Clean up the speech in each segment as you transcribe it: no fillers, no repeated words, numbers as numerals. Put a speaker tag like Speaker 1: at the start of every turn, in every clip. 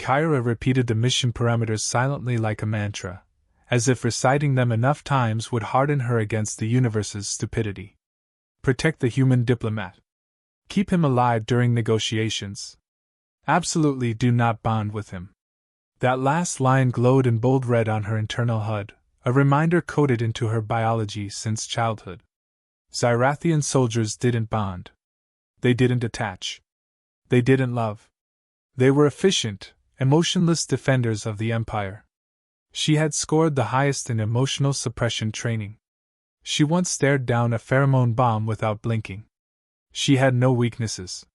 Speaker 1: Kyra repeated the mission parameters silently like a mantra, as if reciting them enough times would harden her against the universe's stupidity. Protect the human diplomat. Keep him alive during negotiations. Absolutely do not bond with him. That last line glowed in bold red on her internal HUD, a reminder coded into her biology since childhood. Xyrathian soldiers didn't bond. They didn't attach. They didn't love. They were efficient, emotionless defenders of the Empire. She had scored the highest in emotional suppression training. She once stared down a pheromone bomb without blinking. She had no weaknesses.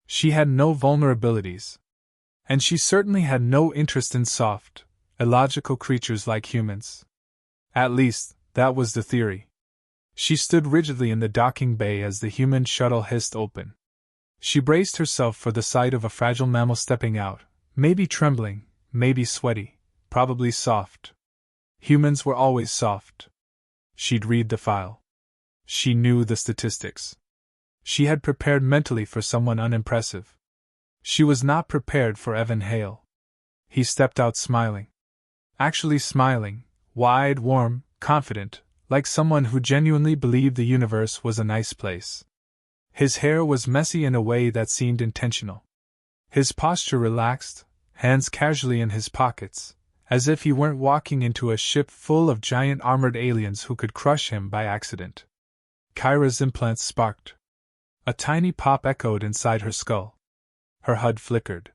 Speaker 1: She had no vulnerabilities. And she certainly had no interest in soft, illogical creatures like humans. At least, that was the theory. She stood rigidly in the docking bay as the human shuttle hissed open. She braced herself for the sight of a fragile mammal stepping out, maybe trembling, maybe sweaty, probably soft. Humans were always soft. She'd read the file. She knew the statistics. She had prepared mentally for someone unimpressive. She was not prepared for Evan Hale. He stepped out smiling. Actually smiling, wide, warm, confident, like someone who genuinely believed the universe was a nice place. His hair was messy in a way that seemed intentional. His posture relaxed, hands casually in his pockets, as if he weren't walking into a ship full of giant armored aliens who could crush him by accident. Kyra's implants sparked. A tiny pop echoed inside her skull. Her HUD flickered.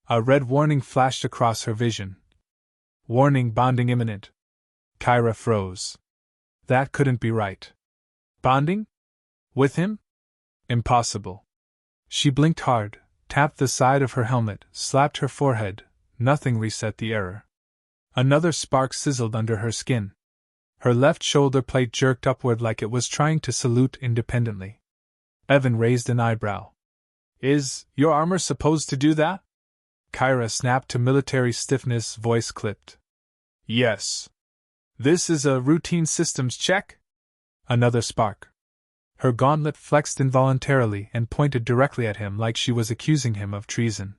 Speaker 1: A red warning flashed across her vision. Warning, bonding imminent. Kyra froze. That couldn't be right. Bonding? With him? Impossible. She blinked hard, tapped the side of her helmet, slapped her forehead. Nothing reset the error. Another spark sizzled under her skin. Her left shoulder plate jerked upward like it was trying to salute independently. Evan raised an eyebrow. Is your armor supposed to do that? Kyra snapped to military stiffness, voice clipped. Yes. This is a routine systems check? Another spark. Her gauntlet flexed involuntarily and pointed directly at him like she was accusing him of treason.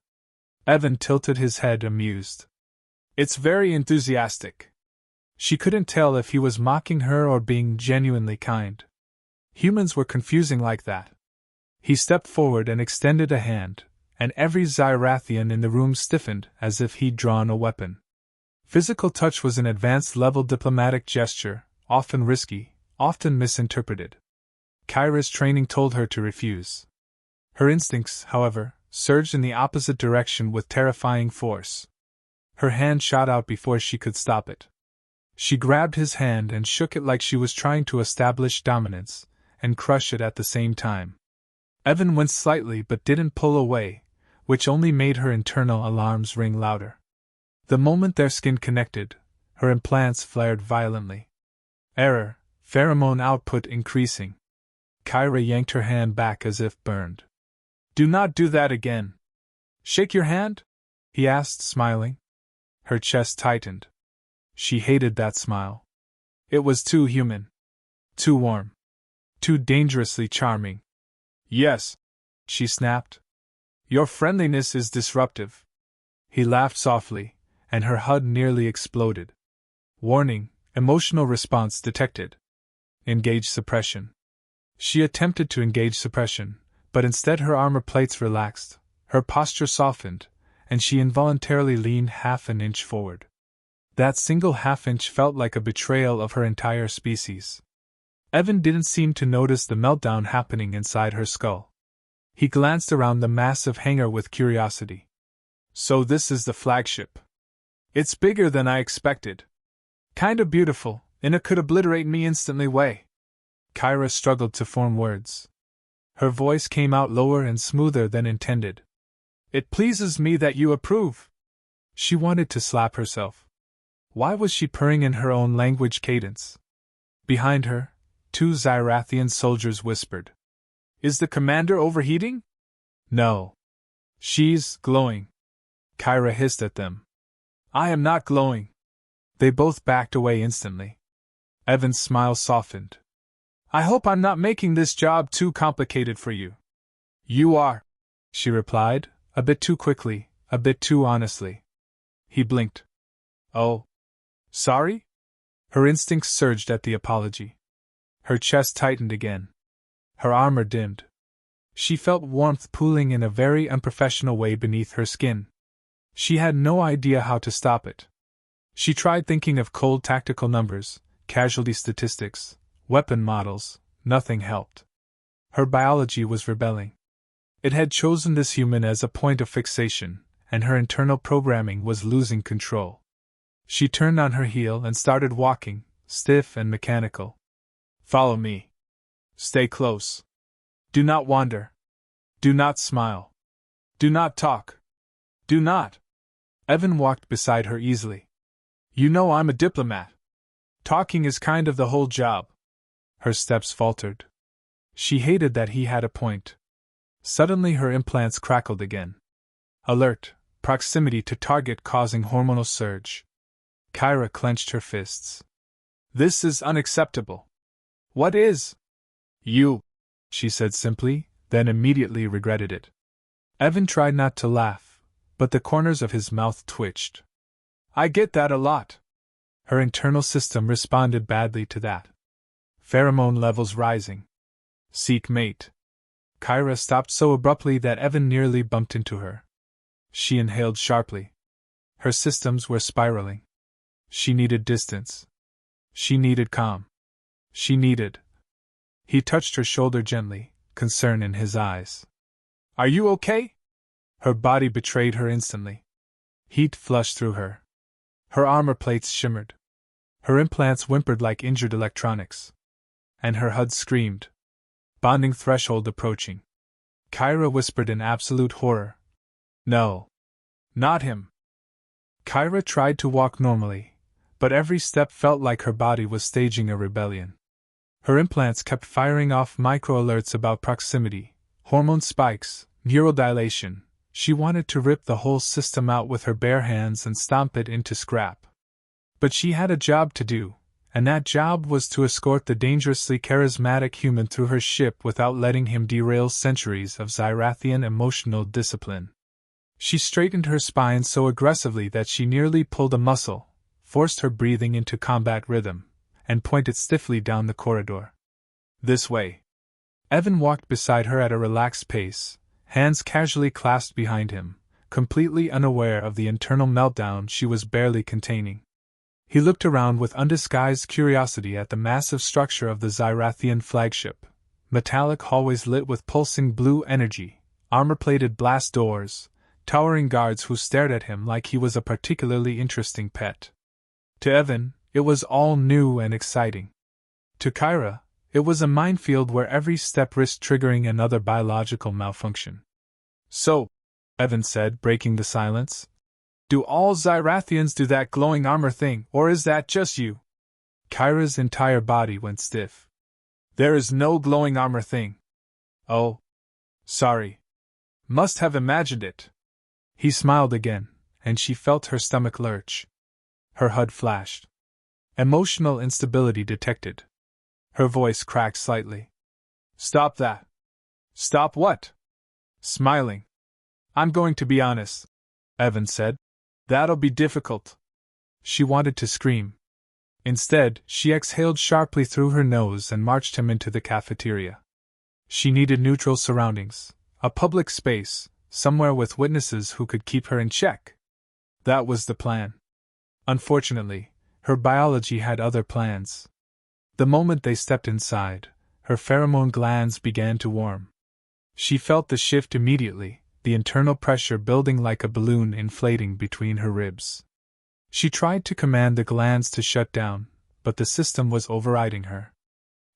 Speaker 1: Evan tilted his head, amused. It's very enthusiastic. She couldn't tell if he was mocking her or being genuinely kind. Humans were confusing like that. He stepped forward and extended a hand, and every Xyrathian in the room stiffened as if he'd drawn a weapon. Physical touch was an advanced-level diplomatic gesture, often risky, often misinterpreted. Kyra's training told her to refuse. Her instincts, however, surged in the opposite direction with terrifying force. Her hand shot out before she could stop it. She grabbed his hand and shook it like she was trying to establish dominance, and crush it at the same time. Evan winced slightly but didn't pull away, which only made her internal alarms ring louder. The moment their skin connected, her implants flared violently. Error, pheromone output increasing. Kyra yanked her hand back as if burned. Do not do that again. Shake your hand? He asked, smiling. Her chest tightened. She hated that smile. It was too human. Too warm. Too dangerously charming. Yes, she snapped. Your friendliness is disruptive. He laughed softly, and her HUD nearly exploded. Warning, emotional response detected. Engage suppression. She attempted to engage suppression, but instead her armor plates relaxed, her posture softened, and she involuntarily leaned half an inch forward. That single half-inch felt like a betrayal of her entire species. Evan didn't seem to notice the meltdown happening inside her skull. He glanced around the massive hangar with curiosity. So this is the flagship. It's bigger than I expected. Kinda beautiful, in a could obliterate me instantly way. Kyra struggled to form words. Her voice came out lower and smoother than intended. It pleases me that you approve. She wanted to slap herself. Why was she purring in her own language cadence? Behind her, 2 Xyrathian soldiers whispered. Is the commander overheating? No. She's glowing. Kyra hissed at them. I am not glowing. They both backed away instantly. Evan's smile softened. I hope I'm not making this job too complicated for you. You are, she replied, a bit too quickly, a bit too honestly. He blinked. Oh. Sorry? Her instincts surged at the apology. Her chest tightened again. Her armor dimmed. She felt warmth pooling in a very unprofessional way beneath her skin. She had no idea how to stop it. She tried thinking of cold tactical numbers, casualty statistics, weapon models. Nothing helped. Her biology was rebelling. It had chosen this human as a point of fixation, and her internal programming was losing control. She turned on her heel and started walking, stiff and mechanical. Follow me. Stay close. Do not wander. Do not smile. Do not talk. Do not. Evan walked beside her easily. You know I'm a diplomat. Talking is kind of the whole job. Her steps faltered. She hated that he had a point. Suddenly her implants crackled again. Alert, proximity to target causing hormonal surge. Kyra clenched her fists. This is unacceptable. What is? You, she said simply, then immediately regretted it. Evan tried not to laugh, but the corners of his mouth twitched. I get that a lot. Her internal system responded badly to that. Pheromone levels rising. Seek mate. Kyra stopped so abruptly that Evan nearly bumped into her. She inhaled sharply. Her systems were spiraling. She needed distance. She needed calm. She needed. He touched her shoulder gently, concern in his eyes. Are you okay? Her body betrayed her instantly. Heat flushed through her. Her armor plates shimmered. Her implants whimpered like injured electronics. And her HUD screamed. Bonding threshold approaching. Kyra whispered in absolute horror. No. Not him. Kyra tried to walk normally, but every step felt like her body was staging a rebellion. Her implants kept firing off micro-alerts about proximity, hormone spikes, neurodilation. She wanted to rip the whole system out with her bare hands and stomp it into scrap. But she had a job to do, and that job was to escort the dangerously charismatic human through her ship without letting him derail centuries of Zyrathian emotional discipline. She straightened her spine so aggressively that she nearly pulled a muscle, forced her breathing into combat rhythm, and pointed stiffly down the corridor. This way. Evan walked beside her at a relaxed pace, hands casually clasped behind him, completely unaware of the internal meltdown she was barely containing. He looked around with undisguised curiosity at the massive structure of the Zyrathian flagship, metallic hallways lit with pulsing blue energy, armor-plated blast doors, towering guards who stared at him like he was a particularly interesting pet. To Evan, it was all new and exciting. To Kyra, it was a minefield where every step risked triggering another biological malfunction. So, Evan said, breaking the silence, do all Zyrathians do that glowing armor thing, or is that just you? Kyra's entire body went stiff. There is no glowing armor thing. Oh. Sorry. Must have imagined it. He smiled again, and she felt her stomach lurch. Her HUD flashed. Emotional instability detected. Her voice cracked slightly. Stop that. Stop what? Smiling. I'm going to be honest, Evan said. That'll be difficult. She wanted to scream. Instead, she exhaled sharply through her nose and marched him into the cafeteria. She needed neutral surroundings, a public space, somewhere with witnesses who could keep her in check. That was the plan. Unfortunately, her biology had other plans. The moment they stepped inside, her pheromone glands began to warm. She felt the shift immediately, the internal pressure building like a balloon inflating between her ribs. She tried to command the glands to shut down, but the system was overriding her.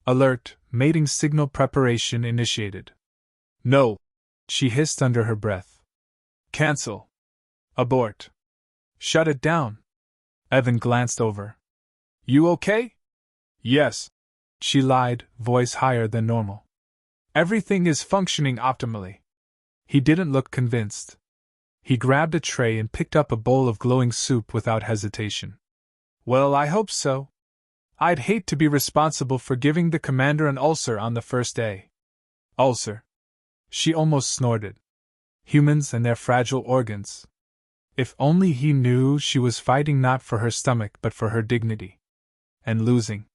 Speaker 1: Alert, mating signal preparation initiated. No, she hissed under her breath. Cancel. Abort. Shut it down. Evan glanced over. You okay? Yes, she lied, voice higher than normal. Everything is functioning optimally. He didn't look convinced. He grabbed a tray and picked up a bowl of glowing soup without hesitation. Well, I hope so. I'd hate to be responsible for giving the commander an ulcer on the first day. Ulcer? She almost snorted. Humans and their fragile organs. If only he knew she was fighting not for her stomach but for her dignity. And losing.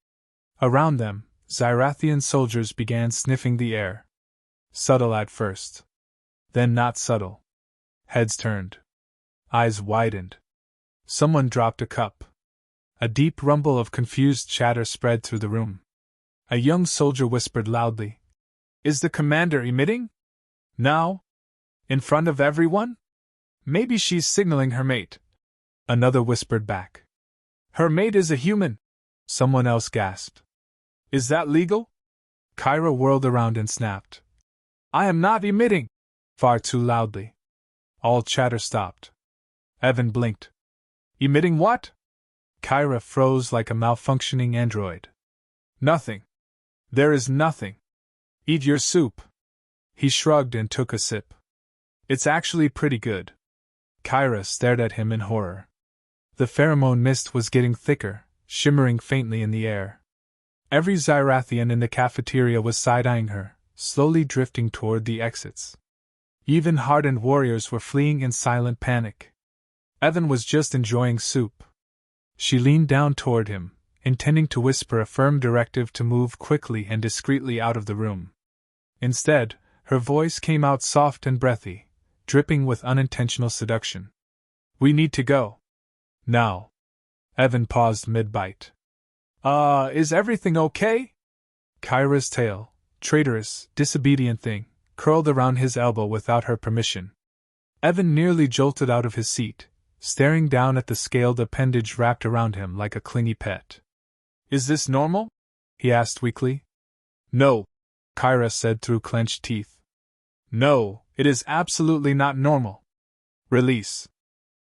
Speaker 1: Around them, Zyrathian soldiers began sniffing the air. Subtle at first. Then not subtle. Heads turned. Eyes widened. Someone dropped a cup. A deep rumble of confused chatter spread through the room. A young soldier whispered loudly, "Is the commander emitting? Now? In front of everyone? Maybe she's signaling her mate." Another whispered back, "Her mate is a human." Someone else gasped, "Is that legal?" Kyra whirled around and snapped, "I am not emitting!" Far too loudly. All chatter stopped. Evan blinked. "Emitting what?" Kyra froze like a malfunctioning android. "Nothing. There is nothing. Eat your soup." He shrugged and took a sip. "It's actually pretty good." Kyra stared at him in horror. The pheromone mist was getting thicker, shimmering faintly in the air. Every Zyrathian in the cafeteria was side-eyeing her, slowly drifting toward the exits. Even hardened warriors were fleeing in silent panic. Evan was just enjoying soup. She leaned down toward him, intending to whisper a firm directive to move quickly and discreetly out of the room. Instead, her voice came out soft and breathy, dripping with unintentional seduction. "We need to go. Now." Evan paused mid-bite. Is everything okay?" Kyra's tail, traitorous, disobedient thing, curled around his elbow without her permission. Evan nearly jolted out of his seat, staring down at the scaled appendage wrapped around him like a clingy pet. "Is this normal?" he asked weakly. "No," Kyra said through clenched teeth. "No, it is absolutely not normal. Release."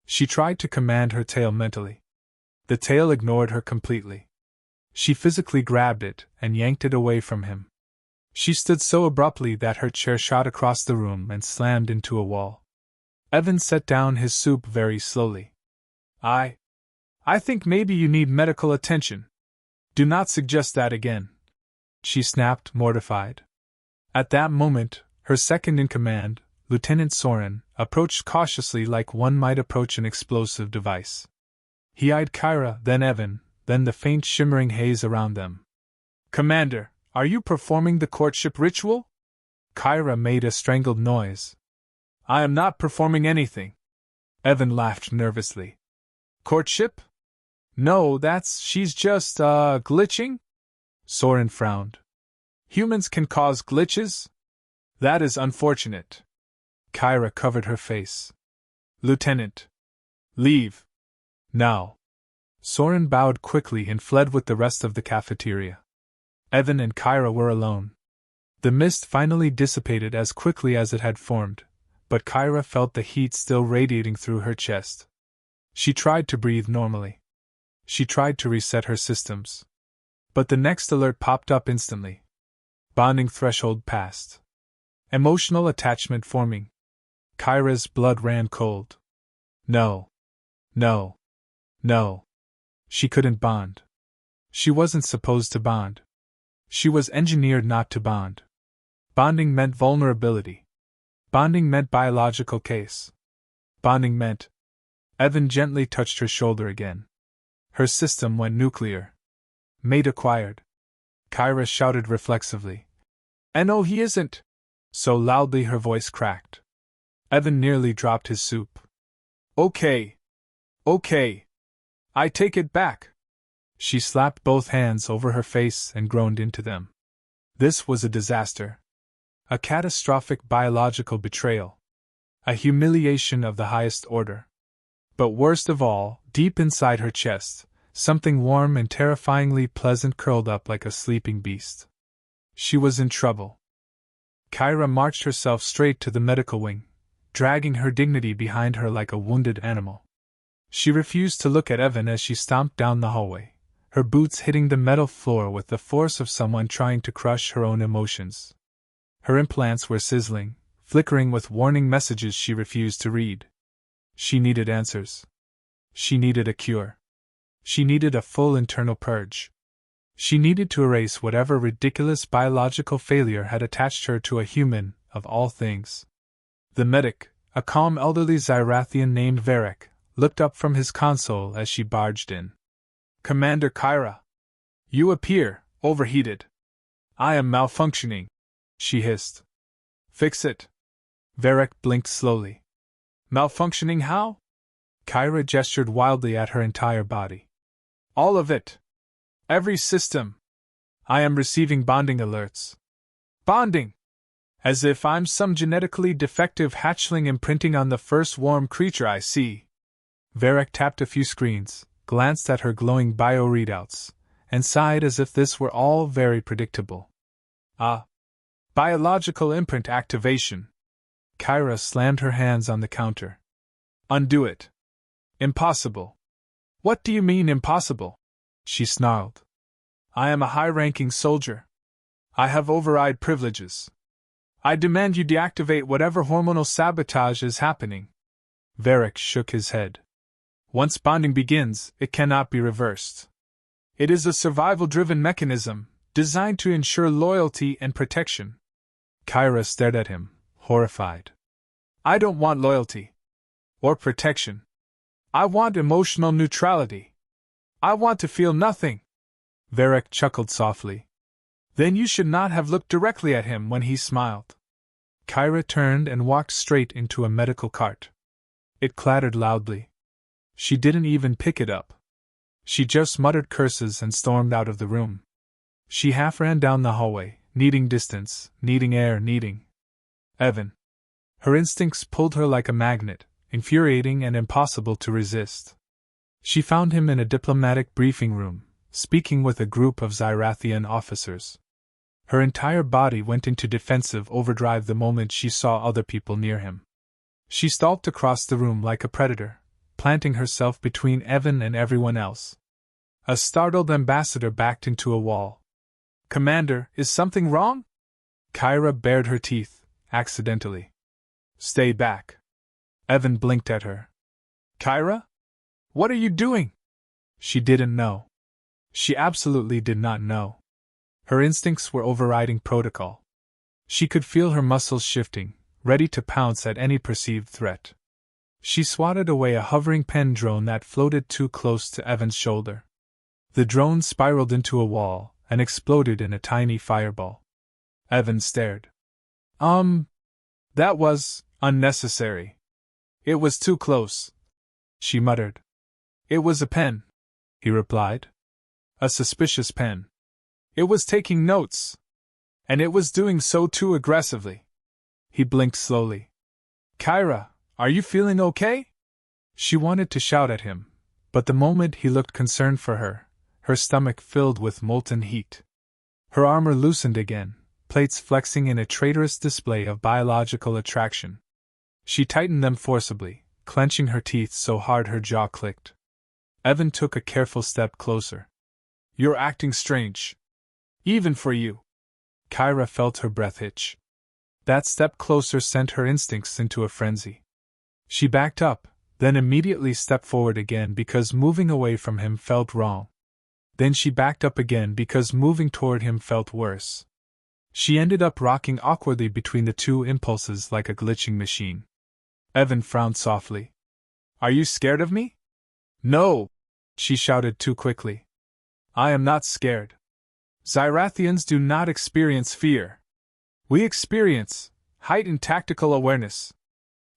Speaker 1: She tried to command her tail mentally. The tail ignored her completely. She physically grabbed it and yanked it away from him. She stood so abruptly that her chair shot across the room and slammed into a wall. Evan set down his soup very slowly. I think maybe you need medical attention. Do not suggest that again," she snapped, mortified. At that moment, her second-in-command, Lieutenant Soren, approached cautiously like one might approach an explosive device. He eyed Kyra, then Evan, then the faint shimmering haze around them. "Commander, are you performing the courtship ritual?" Kyra made a strangled noise. "I am not performing anything." Evan laughed nervously. "Courtship? No, she's just, glitching?" Soren frowned. "Humans can cause glitches? That is unfortunate." Kyra covered her face. "Lieutenant. Leave. Now." Soren bowed quickly and fled with the rest of the cafeteria. Evan and Kyra were alone. The mist finally dissipated as quickly as it had formed, but Kyra felt the heat still radiating through her chest. She tried to breathe normally. She tried to reset her systems. But the next alert popped up instantly. Bonding threshold passed. Emotional attachment forming. Kyra's blood ran cold. No. No. No. She couldn't bond. She wasn't supposed to bond. She was engineered not to bond. Bonding meant vulnerability. Bonding meant biological case. Bonding meant... Evan gently touched her shoulder again. Her system went nuclear. Mate acquired. Kyra shouted reflexively. "No, he isn't!" So loudly her voice cracked. Evan nearly dropped his soup. Okay. I take it back." She slapped both hands over her face and groaned into them. This was a disaster. A catastrophic biological betrayal. A humiliation of the highest order. But worst of all, deep inside her chest, something warm and terrifyingly pleasant curled up like a sleeping beast. She was in trouble. Kyra marched herself straight to the medical wing, dragging her dignity behind her like a wounded animal. She refused to look at Evan as she stomped down the hallway, her boots hitting the metal floor with the force of someone trying to crush her own emotions. Her implants were sizzling, flickering with warning messages she refused to read. She needed answers. She needed a cure. She needed a full internal purge. She needed to erase whatever ridiculous biological failure had attached her to a human, of all things. The medic, A calm elderly Zyrathian named Varric looked up from his console as she barged in. Commander Kyra. You appear overheated. I am malfunctioning, she hissed. Fix it. Varric blinked slowly. Malfunctioning how? Kyra gestured wildly at her entire body. All of it. Every system. I am receiving bonding alerts. Bonding! As if I'm some genetically defective hatchling imprinting on the first warm creature I see. Varric tapped a few screens, glanced at her glowing bio-readouts, and sighed as if this were all very predictable. Biological imprint activation. Kyra slammed her hands on the counter. Undo it. Impossible. What do you mean impossible? She snarled. I am a high-ranking soldier. I have override privileges. I demand you deactivate whatever hormonal sabotage is happening. Varric shook his head. Once bonding begins, it cannot be reversed. It is a survival-driven mechanism, designed to ensure loyalty and protection. Kyra stared at him, horrified. I don't want loyalty. Or protection. I want emotional neutrality. I want to feel nothing. Varric chuckled softly. Then you should not have looked directly at him when he smiled. Kyra turned and walked straight into a medical cart. It clattered loudly. She didn't even pick it up. She just muttered curses and stormed out of the room. She half ran down the hallway, needing distance, needing air, needing Evan. Her instincts pulled her like a magnet, infuriating and impossible to resist. She found him in a diplomatic briefing room, speaking with a group of Zyrathian officers. Her entire body went into defensive overdrive the moment she saw other people near him. She stalked across the room like a predator, planting herself between Evan and everyone else. A startled ambassador backed into a wall. Commander, is something wrong? Kyra bared her teeth, accidentally. Stay back. Evan blinked at her. Kyra? What are you doing? She didn't know. She absolutely did not know. Her instincts were overriding protocol. She could feel her muscles shifting, ready to pounce at any perceived threat. She swatted away a hovering pen drone that floated too close to Evan's shoulder. The drone spiraled into a wall and exploded in a tiny fireball. Evan stared. That was unnecessary. It was too close, she muttered. It was a pen, he replied. A suspicious pen. It was taking notes. And it was doing so too aggressively. He blinked slowly. Kyra, are you feeling okay? She wanted to shout at him, but the moment he looked concerned for her, her stomach filled with molten heat. Her armor loosened again, plates flexing in a traitorous display of biological attraction. She tightened them forcibly, clenching her teeth so hard her jaw clicked. Evan took a careful step closer. You're acting strange. Even for you. Kyra felt her breath hitch. That step closer sent her instincts into a frenzy. She backed up, then immediately stepped forward again because moving away from him felt wrong. Then she backed up again because moving toward him felt worse. She ended up rocking awkwardly between the two impulses like a glitching machine. Evan frowned softly. Are you scared of me? No, she shouted too quickly. I am not scared. Zyrathians do not experience fear. We experience heightened tactical awareness.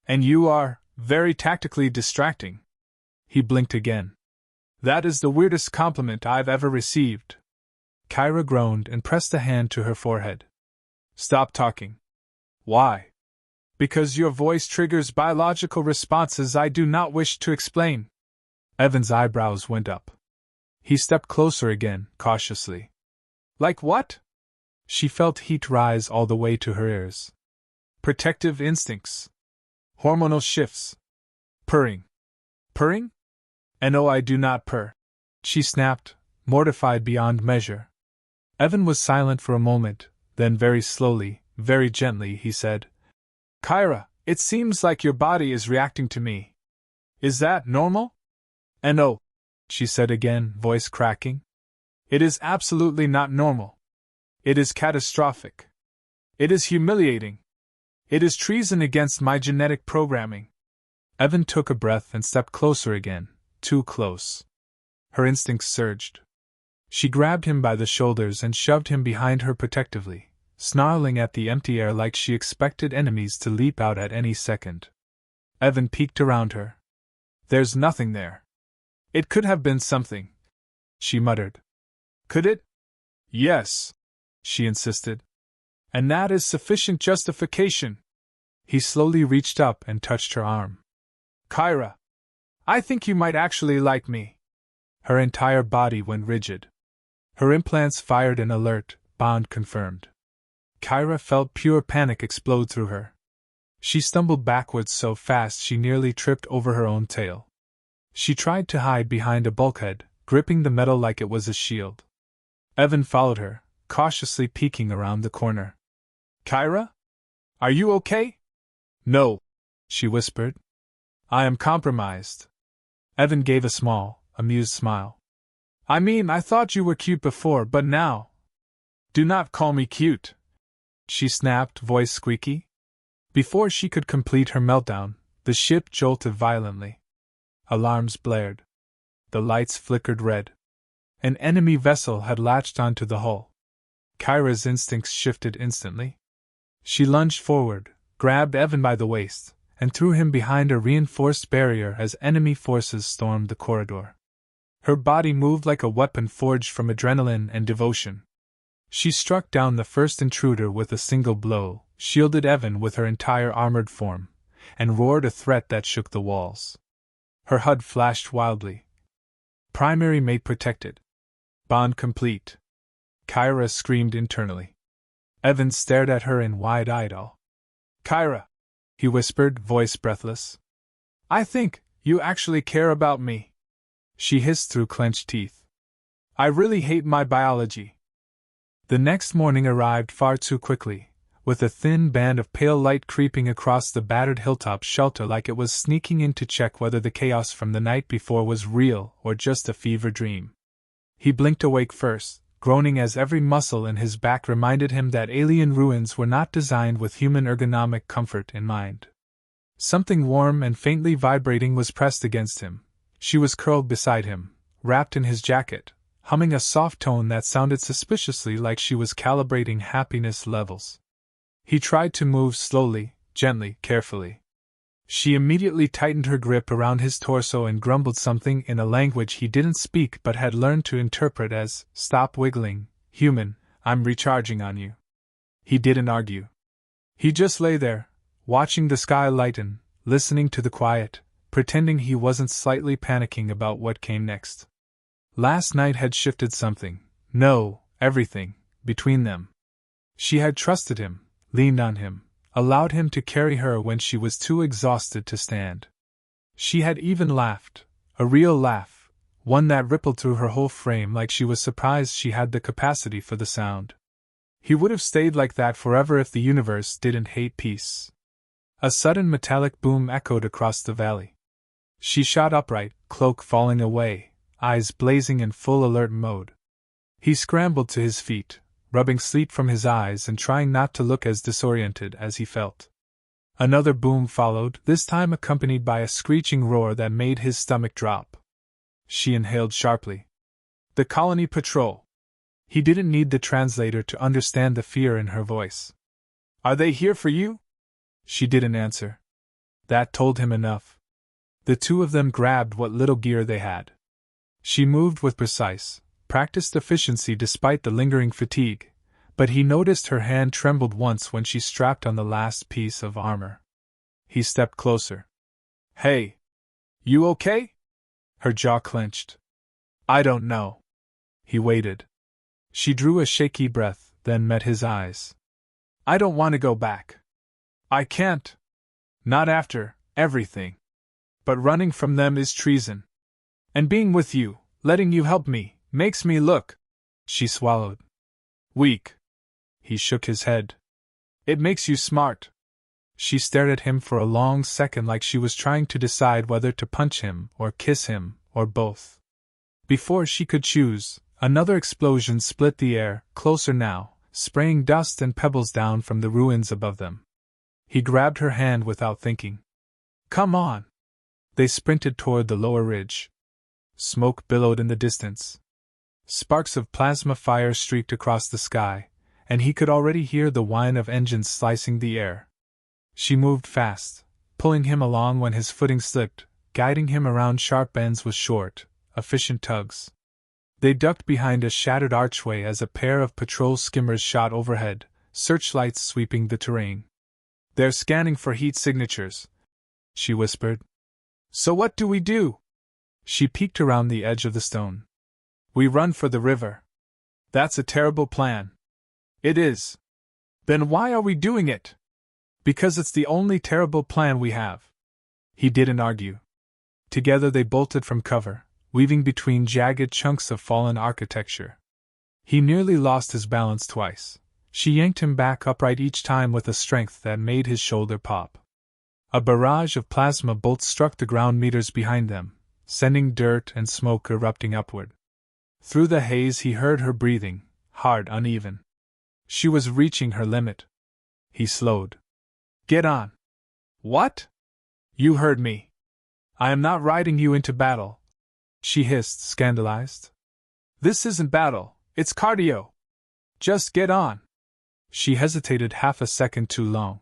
Speaker 1: And you are very tactically distracting. He blinked again. That is the weirdest compliment I've ever received. Kyra groaned and pressed a hand to her forehead. Stop talking. Why? Because your voice triggers biological responses I do not wish to explain. Evan's eyebrows went up. He stepped closer again, cautiously. Like what? She felt heat rise all the way to her ears. Protective instincts. Hormonal shifts. Purring. Purring? No, I do not purr. She snapped, mortified beyond measure. Evan was silent for a moment, then very slowly, very gently, he said, Kyra, it seems like your body is reacting to me. Is that normal? No, she said again, voice cracking. It is absolutely not normal. It is catastrophic. It is humiliating. It is treason against my genetic programming. Evan took a breath and stepped closer again, too close. Her instincts surged. She grabbed him by the shoulders and shoved him behind her protectively, snarling at the empty air like she expected enemies to leap out at any second. Evan peeked around her. There's nothing there. It could have been something, she muttered. Could it? Yes, she insisted. And that is sufficient justification. He slowly reached up and touched her arm. Kyra, I think you might actually like me. Her entire body went rigid. Her implants fired an alert, bond confirmed. Kyra felt pure panic explode through her. She stumbled backwards so fast she nearly tripped over her own tail. She tried to hide behind a bulkhead, gripping the metal like it was a shield. Evan followed her, cautiously peeking around the corner. Kyra? Are you okay? No, she whispered. I am compromised. Evan gave a small, amused smile. I mean, I thought you were cute before, but now. Do not call me cute, she snapped, voice squeaky. Before she could complete her meltdown, the ship jolted violently. Alarms blared. The lights flickered red. An enemy vessel had latched onto the hull. Kyra's instincts shifted instantly. She lunged forward, grabbed Evan by the waist, and threw him behind a reinforced barrier as enemy forces stormed the corridor. Her body moved like a weapon forged from adrenaline and devotion. She struck down the first intruder with a single blow, shielded Evan with her entire armored form, and roared a threat that shook the walls. Her HUD flashed wildly. Primary mate protected. Bond complete. Kyra screamed internally. Evan stared at her in wide-eyed awe. Kyra, he whispered, voice breathless. I think you actually care about me. She hissed through clenched teeth. I really hate my biology. The next morning arrived far too quickly, with a thin band of pale light creeping across the battered hilltop shelter like it was sneaking in to check whether the chaos from the night before was real or just a fever dream. He blinked awake first, groaning as every muscle in his back reminded him that alien ruins were not designed with human ergonomic comfort in mind. Something warm and faintly vibrating was pressed against him. She was curled beside him, wrapped in his jacket, humming a soft tone that sounded suspiciously like she was calibrating happiness levels. He tried to move slowly, gently, carefully. She immediately tightened her grip around his torso and grumbled something in a language he didn't speak but had learned to interpret as, "Stop wiggling, human, I'm recharging on you." He didn't argue. He just lay there, watching the sky lighten, listening to the quiet, pretending he wasn't slightly panicking about what came next. Last night had shifted something, no, everything, between them. She had trusted him, leaned on him, allowed him to carry her when she was too exhausted to stand. She had even laughed, a real laugh, one that rippled through her whole frame like she was surprised she had the capacity for the sound. He would have stayed like that forever if the universe didn't hate peace. A sudden metallic boom echoed across the valley. She shot upright, cloak falling away, eyes blazing in full alert mode. He scrambled to his feet, rubbing sleep from his eyes and trying not to look as disoriented as he felt. Another boom followed, this time accompanied by a screeching roar that made his stomach drop. She inhaled sharply. The colony patrol. He didn't need the translator to understand the fear in her voice. Are they here for you? She didn't answer. That told him enough. The two of them grabbed what little gear they had. She moved with precise, practiced efficiency despite the lingering fatigue, but he noticed her hand trembled once when she strapped on the last piece of armor. He stepped closer. Hey! You okay? Her jaw clenched. I don't know. He waited. She drew a shaky breath, then met his eyes. I don't want to go back. I can't. Not after everything. But running from them is treason. And being with you, letting you help me, makes me look. She swallowed. Weak. He shook his head. It makes you smart. She stared at him for a long second like she was trying to decide whether to punch him or kiss him, or both. Before she could choose, another explosion split the air, closer now, spraying dust and pebbles down from the ruins above them. He grabbed her hand without thinking. Come on! They sprinted toward the lower ridge. Smoke billowed in the distance. Sparks of plasma fire streaked across the sky, and he could already hear the whine of engines slicing the air. She moved fast, pulling him along when his footing slipped, guiding him around sharp bends with short, efficient tugs. They ducked behind a shattered archway as a pair of patrol skimmers shot overhead, searchlights sweeping the terrain. They're scanning for heat signatures, she whispered. So what do we do? She peeked around the edge of the stone. We run for the river. That's a terrible plan. It is. Then why are we doing it? Because it's the only terrible plan we have. He didn't argue. Together they bolted from cover, weaving between jagged chunks of fallen architecture. He nearly lost his balance twice. She yanked him back upright each time with a strength that made his shoulder pop. A barrage of plasma bolts struck the ground meters behind them, sending dirt and smoke erupting upward. Through the haze he heard her breathing, hard, uneven. She was reaching her limit. He slowed. Get on. What? You heard me. I am not riding you into battle, she hissed, scandalized. This isn't battle, it's cardio. Just get on. She hesitated half a second too long.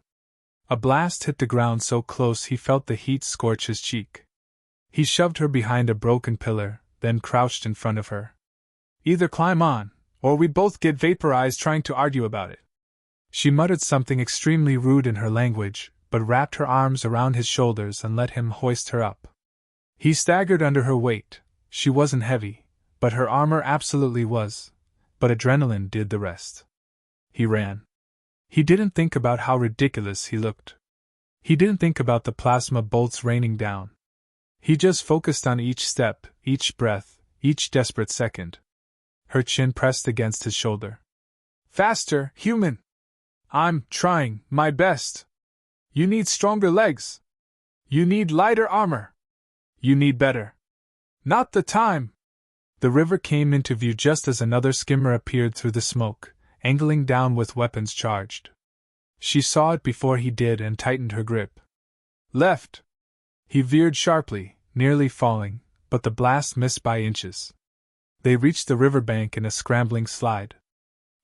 Speaker 1: A blast hit the ground so close he felt the heat scorch his cheek. He shoved her behind a broken pillar, then crouched in front of her. Either climb on, or we both get vaporized trying to argue about it. She muttered something extremely rude in her language, but wrapped her arms around his shoulders and let him hoist her up. He staggered under her weight. She wasn't heavy, but her armor absolutely was. But adrenaline did the rest. He ran. He didn't think about how ridiculous he looked. He didn't think about the plasma bolts raining down. He just focused on each step, each breath, each desperate second. Her chin pressed against his shoulder. Faster, human! I'm trying my best. You need stronger legs. You need lighter armor. You need better. Not the time. The river came into view just as another skimmer appeared through the smoke, angling down with weapons charged. She saw it before he did and tightened her grip. Left! He veered sharply, nearly falling, but the blast missed by inches. They reached the riverbank in a scrambling slide.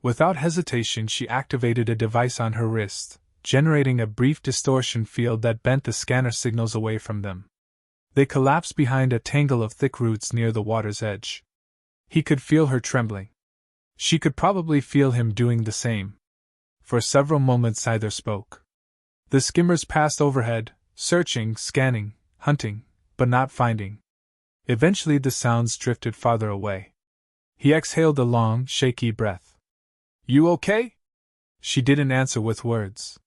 Speaker 1: Without hesitation, she activated a device on her wrist, generating a brief distortion field that bent the scanner signals away from them. They collapsed behind a tangle of thick roots near the water's edge. He could feel her trembling. She could probably feel him doing the same. For several moments neither spoke. The skimmers passed overhead, searching, scanning, hunting, but not finding. Eventually the sounds drifted farther away. He exhaled a long, shaky breath. You okay? She didn't answer with words.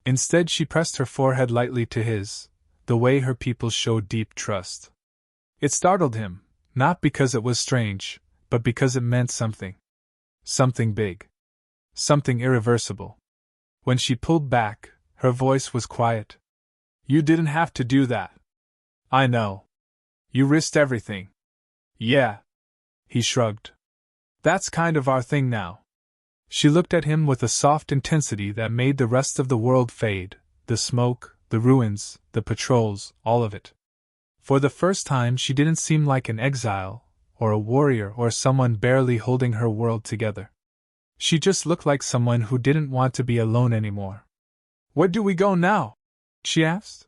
Speaker 1: Instead she pressed her forehead lightly to his, the way her people showed deep trust. It startled him, not because it was strange, but because it meant something. Something big. Something irreversible. When she pulled back, her voice was quiet. You didn't have to do that. I know. You risked everything. Yeah. He shrugged. That's kind of our thing now. She looked at him with a soft intensity that made the rest of the world fade, the smoke, the ruins, the patrols, all of it. For the first time she didn't seem like an exile, or a warrior, or someone barely holding her world together. She just looked like someone who didn't want to be alone anymore. Where do we go now? She asked.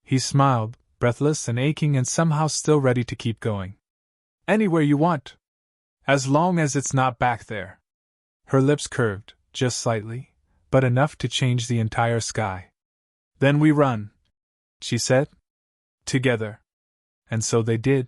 Speaker 1: He smiled, breathless and aching and somehow still ready to keep going. Anywhere you want. As long as it's not back there. Her lips curved, just slightly, but enough to change the entire sky. Then we run, she said. Together. And so they did.